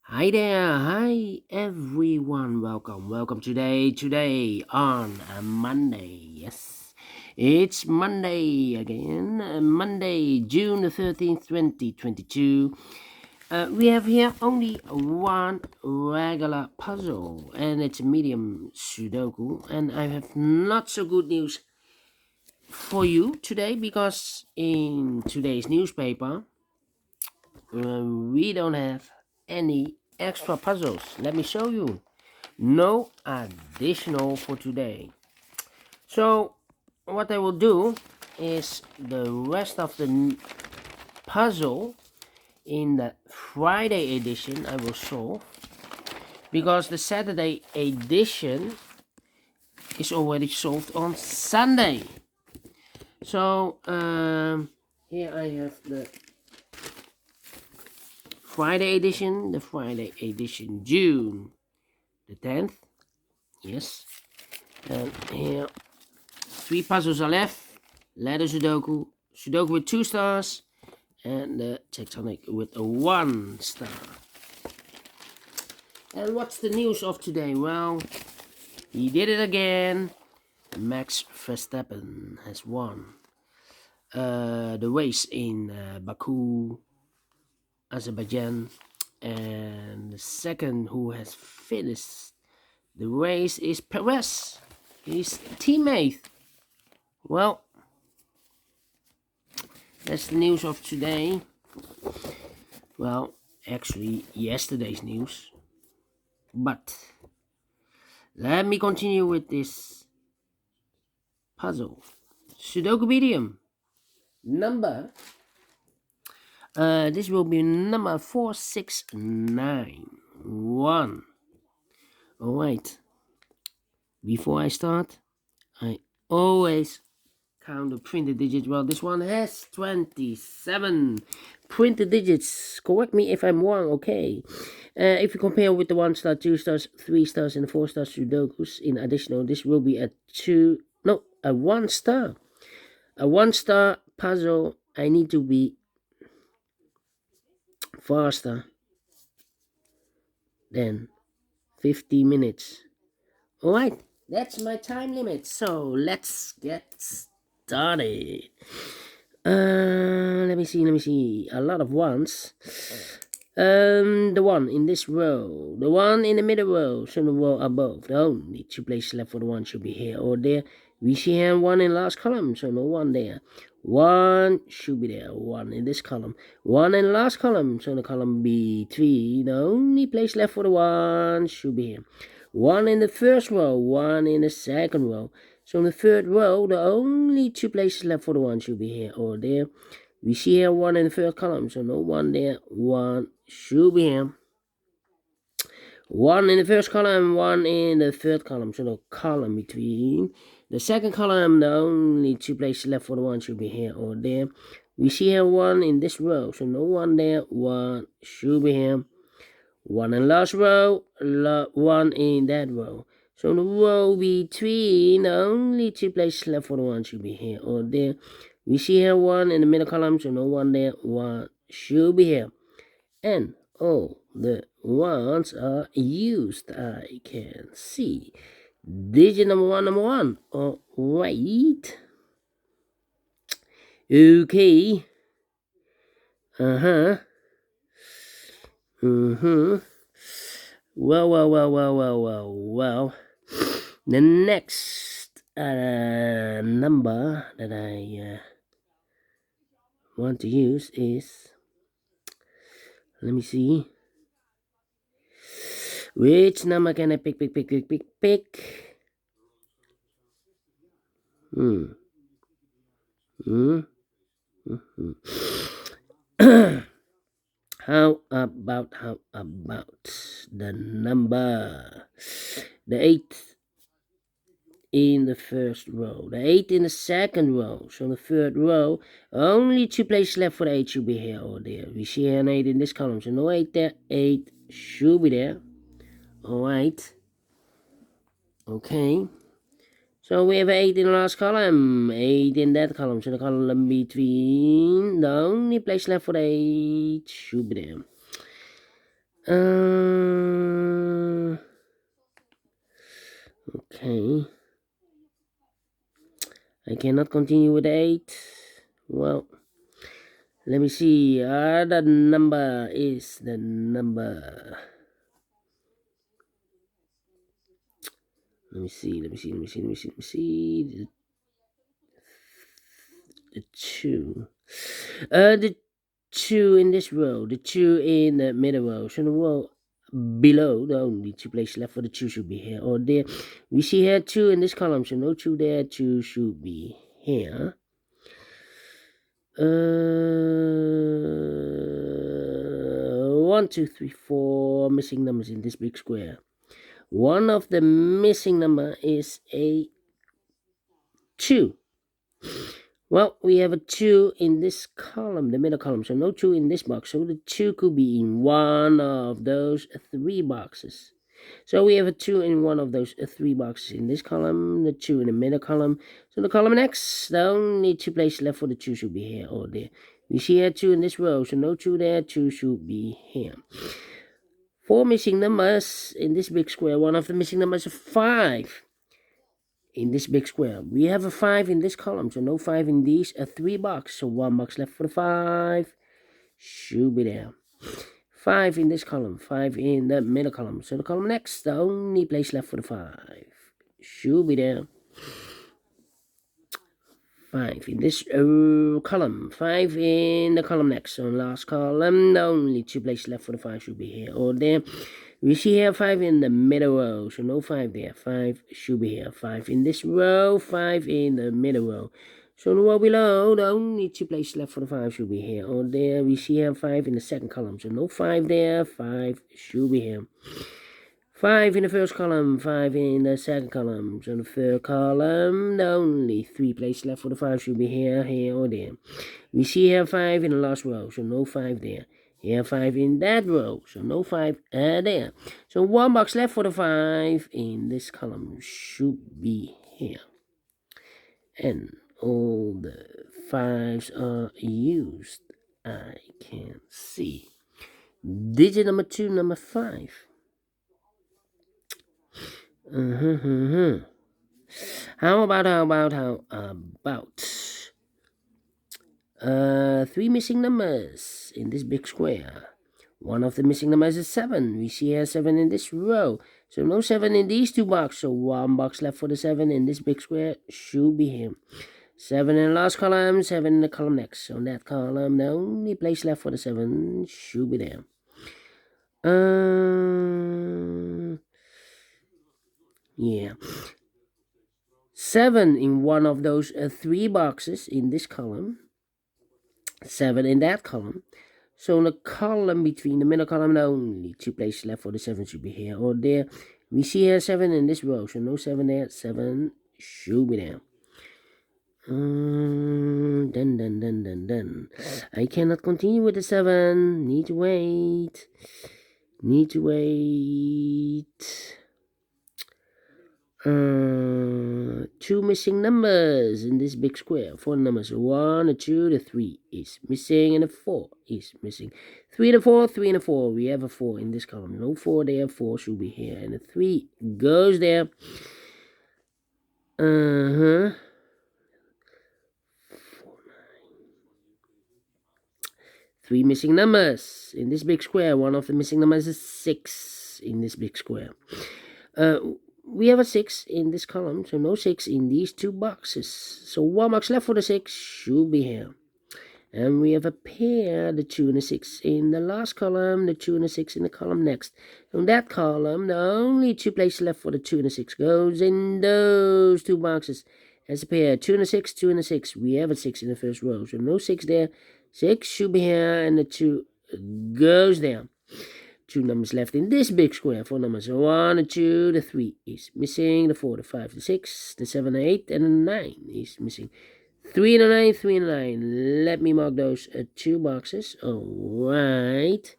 Hi there, hi everyone. Welcome today on a Monday. Yes, it's Monday again. Monday, June the 13th, 2022. We have here only one regular puzzle, and it's Medium Sudoku. And I have not so good news for you today because in today's newspaper, we don't have any extra puzzles. Let me show you. No additional for today. So what I will do is the rest of the puzzle in the Friday edition I will solve, because the Saturday edition is already solved on Sunday. So here I have the Friday edition, June the 10th. Yes, and here 3 puzzles are left. Letter Sudoku, Sudoku with 2 stars, and the tectonic with a 1 star. And what's the news of today? Well, he did it again. Max Verstappen has won the race in Baku, Azerbaijan, and the second who has finished the race is Perez, his teammate. Well, that's the news of today. Well, actually yesterday's news. But let me continue with this puzzle. Sudoku Medium. Number. This will be number 4691. Alright. Before I start, I always count the printed digits. Well, this one has 27 printed digits. Correct me if I'm wrong, okay? If you compare with the 1 star, 2 stars, 3 stars, and 4 star Sudokus in additional, this will be a 1 star. A 1 star puzzle. I need to be faster than 50 minutes. Alright, that's my time limit. So let's get started. Let me see. A lot of ones. The one in this row, the one in the middle row, so the row above. The only 2 places left for the one should be here or there. We see here 1 in last column, so no 1 there. 1 should be there, 1 in this column. 1 in the last column, so the column B3. The only place left for the 1 should be here. 1 in the first row, 1 in the second row. So in the third row, the only 2 places left for the 1 should be here or there. We see here 1 in the third column, so no 1 there. 1 should be here. 1 in the first column, 1 in the third column, so the column between. The second column, the only 2 places left for the 1 should be here or there. We see here 1 in this row, so no 1 there. 1 should be here. 1 in the last row, 1 in that row. So the row between, the only 2 places left for the 1 should be here or there. We see here 1 in the middle column, so no 1 there. 1 should be here. And all the 1s are used, I can see. Digit number 1. Alright. Okay. Well. The next number that I want to use is, let me see. Which number can I pick? How about the number, the 8 in the first row, the 8 in the second row, so the third row, only 2 places left for the 8 should be here or there. We see an 8 in this column, so no 8 there. 8 should be there. Alright. Okay. So we have 8 in the last column, 8 in that column, so the column between, the only place left for the 8 should be there. Okay. I cannot continue with 8. Well, let me see. The number is the number. Let me see. The 2. The 2 in this row. The 2 in the middle row. So the row below, the only 2 places left for the 2 should be here or there. We see here 2 in this column, so no 2 there. 2 should be here. 1, 2, 3, 4 missing numbers in this big square. One of the missing number is a 2. Well, we have a 2 in this column, the middle column, so no 2 in this box. So the 2 could be in one of those 3 boxes. So we have a 2 in one of those 3 boxes in this column, the 2 in the middle column. So the column next, the only 2 places left for the 2 should be here or there. We see here 2 in this row, so no 2 there, 2 should be here. 4 missing numbers in this big square. One of the missing numbers is 5 in this big square. We have a 5 in this column, so no 5 in these 3 boxes. So 1 box left for the 5 should be there. 5 in this column, 5 in the middle column. So the column next, the only place left for the 5 should be there. 5 in this column, 5 in the column next. So last column, the only 2 places left for the 5 should be here or there. We see here 5 in the middle row, so no 5 there. 5 should be here. 5 in this row, 5 in the middle row. So the row below, the only 2 places left for the 5 should be here or there. We see here 5 in the second column, so no 5 there. 5 should be here. 5 in the first column, 5 in the second column. So the third column, the only 3 places left for the 5 should be here, here, or there. We see here 5 in the last row, so no 5 there. Here 5 in that row, so no 5 there. So 1 box left for the 5 in this column should be here. And all the 5s are used. I can see. Digit number 2, number 5. How about 3 missing numbers in this big square. One of the missing numbers is 7. We see here 7 in this row. So no 7 in these 2 boxes. So 1 box left for the 7 in this big square should be here. 7 in the last column, 7 in the column next. So in that column, the only place left for the 7 should be there. Yeah. 7 in one of those 3 boxes in this column. 7 in that column. So in the column between the middle column, the only 2 places left for the 7 should be here or there. We see here 7 in this row. So no 7 there. 7 should be there. Done. I cannot continue with the 7. Need to wait. 2 missing numbers in this big square. 4 numbers. 1, 2, 3 is missing, and 4 is missing. 3 and 4, 3 and 4. We have a 4 in this column. No 4 there. 4 should be here, and 3 goes there. 3 missing numbers in this big square. One of the missing numbers is 6 in this big square. We have a 6 in this column, so no 6 in these 2 boxes. So 1 box left for the 6 should be here. And we have a pair, the 2 and the 6 in the last column, the 2 and the 6 in the column next. From that column, the only 2 places left for the 2 and the 6 goes in those 2 boxes. As a pair, 2 and a 6, 2 and a 6. We have a 6 in the first row, so no 6 there. 6 should be here, and the 2 goes there. 2 numbers left in this big square. 4 numbers. 1, 2, the 3 is missing. The 4, the 5, the 6, the 7, the 8, and the 9 is missing. 3 and a 9, 3 and a 9. Let me mark those 2 boxes. Alright.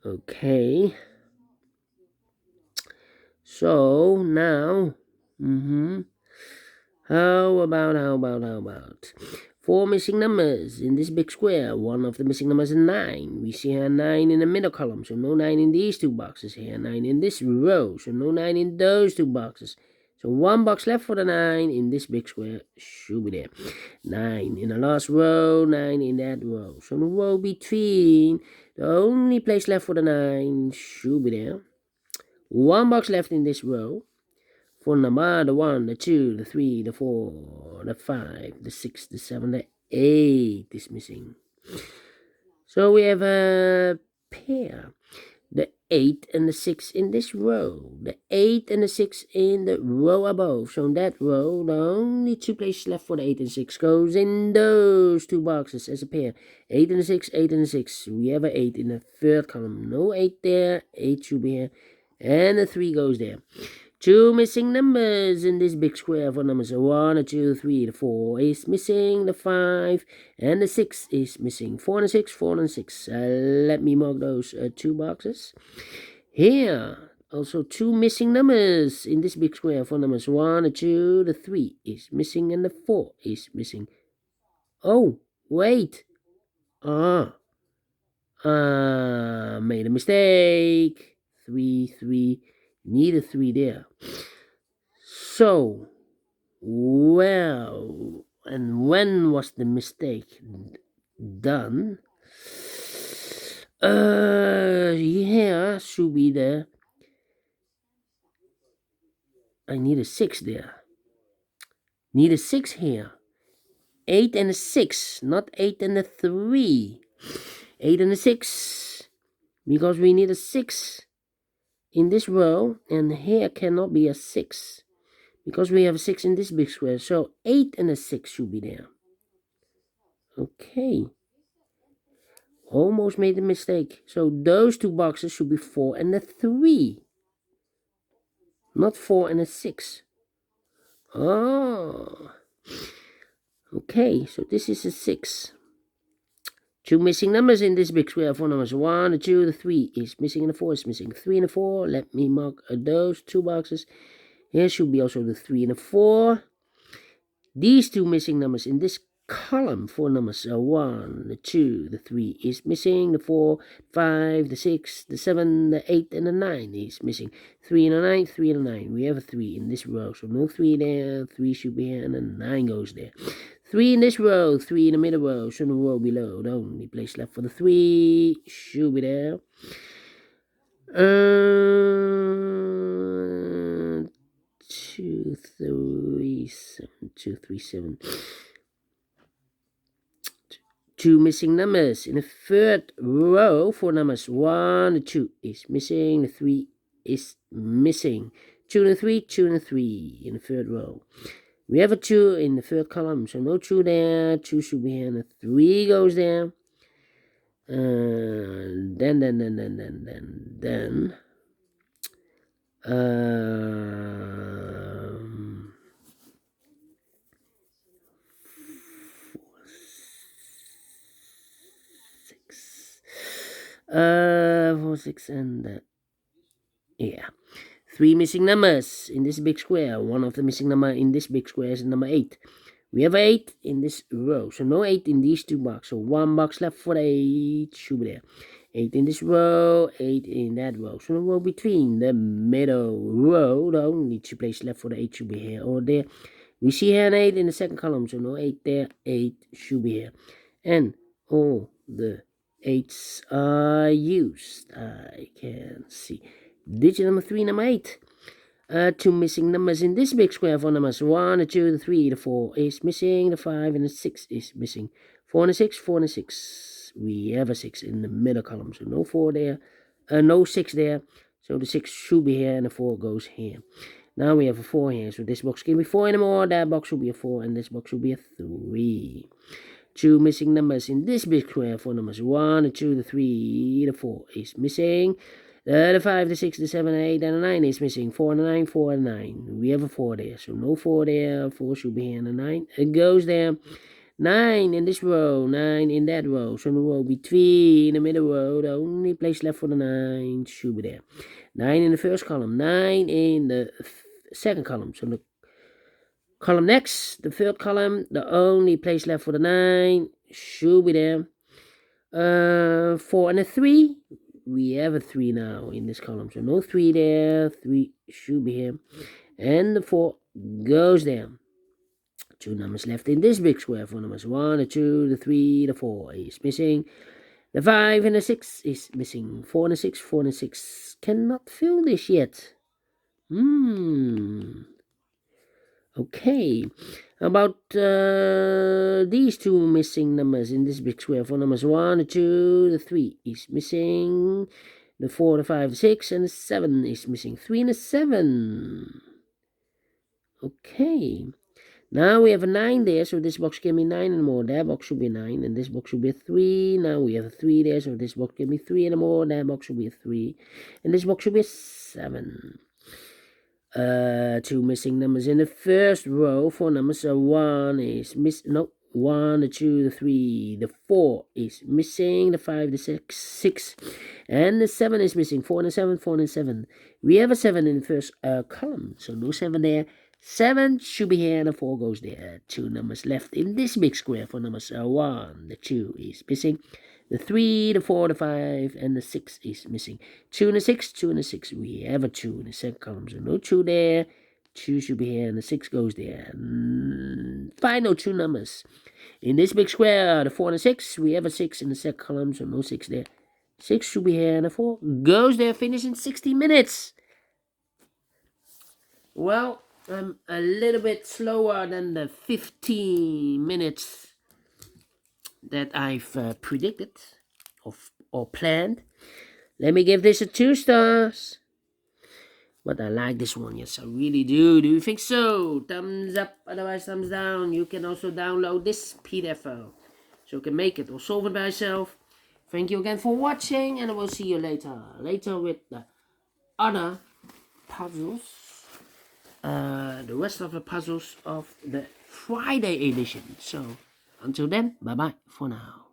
Okay. So, now, how about 4 missing numbers in this big square. One of the missing numbers is 9. We see here 9 in the middle column, so no 9 in these 2 boxes here. 9 in this row, so no 9 in those 2 boxes. So 1 box left for the 9 in this big square should be there. 9 in the last row, 9 in that row. So the row between, the only place left for the 9 should be there. 1 box left in this row. For number, the 1, the 2, the 3, the 4, the 5, the 6, the 7, the 8 is missing. So we have a pair. The 8 and the 6 in this row. The 8 and the 6 in the row above. So in that row, the only 2 places left for the 8 and 6 goes in those 2 boxes as a pair. 8 and the 6, 8 and the 6. We have an 8 in the third column. No 8 there. 8 should be here. And the 3 goes there. 2 missing numbers in this big square for numbers 1, 2, 3, the 4 is missing, the 5, and the 6 is missing. 4 and 6, 4 and 6. Let me mark those 2 boxes. Here, also 2 missing numbers in this big square for numbers 1, 2, the 3 is missing, and the 4 is missing. Oh, wait. Made a mistake. 3, 3. Need a 3 there. So, well, and when was the mistake done? Here should be the, I need a 6 there. Need a 6 here. 8 and a 6, not 8 and a 3. 8 and a 6, because we need a 6 in this row, and here cannot be a 6, because we have a 6 in this big square. So 8 and a 6 should be there. Okay. Almost made a mistake. So those 2 boxes should be 4 and a 3. Not 4 and a 6. Oh. Okay, so this is a 6. 2 missing numbers in this big square for numbers 1, the 2, the 3 is missing, and the 4 is missing. 3 and the 4, let me mark those 2 boxes. Here should be also the 3 and the 4. These 2 missing numbers in this column for numbers 1, the 2, the 3 is missing. The 4, 5, the 6, the 7, the 8, and the 9 is missing. 3 and a 9, 3 and a 9. We have a 3 in this row, so no 3 there. 3 should be here, and then 9 goes there. 3 in this row, 3 in the middle row, so the row below. The only place left for the 3 should be there. 2, 3, 7, 2, 3, 7. 2 missing numbers in the third row for numbers 1, the 2 is missing, the 3 is missing. 2 and 3, 2 and 3 in the third row. We have a 2 in the third column, so no 2 there. 2 should be here, and the 3 goes there. Then. 4, 6, and yeah. 3 missing numbers in this big square. One of the missing number in this big square is number 8. We have 8 in this row, so no 8 in these 2 boxes. So 1 box left for the 8 should be there. 8 in this row, 8 in that row. So the row between the middle row, the only 2 places left for the 8 should be here or there. We see here an 8 in the second column, so no 8 there. 8 should be here. And all the 8s are used. I can see. Digit number 3, number 8. 2 missing numbers in this big square for numbers 1, the 2, the 3, the 4 is missing, the 5, and the 6 is missing. 4 and a 6, 4 and a 6. We have a 6 in the middle column, so no 4 there, no 6 there. So the 6 should be here, and the 4 goes here. Now we have a 4 here, so this box can be 4 anymore. That box should be a 4, and this box should be a 3. 2 missing numbers in this big square for numbers 1, the 2, the 3, the 4 is missing. The 5, the 6, the 7, the 8, and the 9 is missing. 4 and the 9, 4 and 9. We have a 4 there, so no 4 there. 4 should be here, and the 9 it goes there. 9 in this row, 9 in that row. So the row between the middle row, the only place left for the 9 should be there. 9 in the first column, 9 in the second column. So the column next, the third column, the only place left for the 9 should be there. 4 and a 3. We have a 3 now in this column, so no 3 there. 3 should be here. and the 4 goes there. 2 numbers left in this big square. 4 numbers, 1, the 2, the 3, the 4 is missing. The 5 and the 6 is missing. 4 and the 6, 4 and the 6 cannot fill this yet. Okay. About these 2 missing numbers in this big square. 4 numbers, 1, the 2, the 3 is missing. The 4, the 5, the 6, and the 7 is missing. 3 and the 7. Okay. Now we have a 9 there, so this box can be 9 and more. That box should be 9, and this box should be a 3. Now we have a 3 there, so this box can be 3 and more. That box should be a 3, and this box should be a 7. 2 missing numbers in the first row. 4 numbers. 1 is missing. No, 1, the 2, the 3, the 4 is missing. The 5, the 6, and the 7 is missing. 4 and the 7, 4 and the 7. We have a 7 in the first column, so no 7 there. 7 should be here, and the 4 goes there. 2 numbers left in this big square. 4 numbers. 1, the 2 is missing. The 3, the 4, the 5, and the 6 is missing. 2 and the 6, 2 and the 6. We have a 2 in the second column, so no 2 there. 2 should be here, and the 6 goes there. Final 2 numbers. In this big square, the 4 and the 6, we have a 6 in the second column, so no 6 there. 6 should be here, and the 4 goes there. Finish in 60 minutes. Well, I'm a little bit slower than the 15 minutes that I've predicted or planned. Let me give this a 2 stars. But I like this one, yes, I really do. Do you think so? Thumbs up, otherwise thumbs down. You can also download this PDF file, so you can make it or solve it by yourself. Thank you again for watching, and I will see you later. Later with the other puzzles. The rest of the puzzles of the Friday edition. So, until then, bye-bye for now.